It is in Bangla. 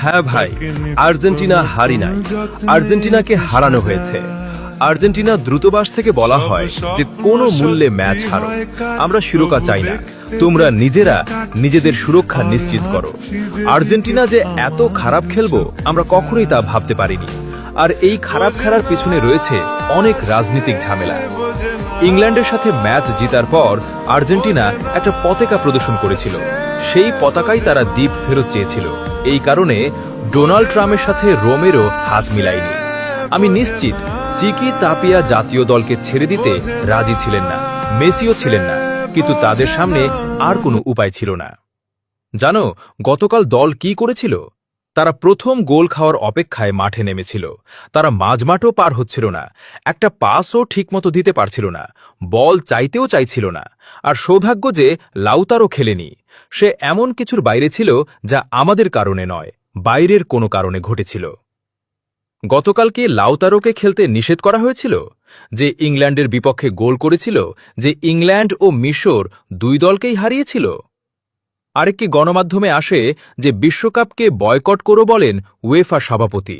হ্যাঁ ভাই, আর্জেন্টিনা হারি নাই, আর্জেন্টিনাকে হারানো হয়েছে। আর্জেন্টিনা দ্রুতবাস থেকে বলা হয় যে কোনো মূল্যে ম্যাচ হারো, আমরা শিরোপা চাই না, তোমরা নিজেরা নিজেদের সুরক্ষা নিশ্চিত করো। আর্জেন্টিনা যে এত খারাপ খেলবো আমরা কখনোই তা ভাবতে পারিনি। আর এই খারাপ খেলার পিছনে রয়েছে অনেক রাজনৈতিক ঝামেলা। ইংল্যান্ডের সাথে ম্যাচ জিতার পর আর্জেন্টিনা একটা পতাকা প্রদর্শন করেছিল, সেই পতাকাই তারা দ্বীপ ফেরত চেয়েছিল। এই কারণে ডোনাল্ড ট্রাম্পের সাথে রোমেরও হাত মিলায়নি। আমি নিশ্চিত চিকি তাপিয়া জাতীয় দলকে ছেড়ে দিতে রাজি ছিলেন না, মেসিও ছিলেন না, কিন্তু তাদের সামনে আর কোনো উপায় ছিল না। জানো গতকাল দল কি করেছিল? তারা প্রথম গোল খাওয়ার অপেক্ষায় মাঠে নেমেছিল। তারা মাঝমাঠও পার হচ্ছিল না, একটা পাসও ঠিকমতো দিতে পারছিল না, বল চাইতেও চাইছিল না। আর সৌভাগ্য যে লাউতারও খেলেনি। সে এমন কিছুর বাইরে ছিল যা আমাদের কারণে নয়, বাইরের কোনো কারণে ঘটেছিল। গতকালকে লাউতারোকে খেলতে নিষেধ করা হয়েছিল, যে ইংল্যান্ডের বিপক্ষে গোল করেছিল, যে ইংল্যান্ড ও মিশর দুই দলকেই হারিয়েছিল। আরেকটি গণমাধ্যমে আসে যে বিশ্বকাপকে বয়কট করো বলেন উয়েফা সভাপতি।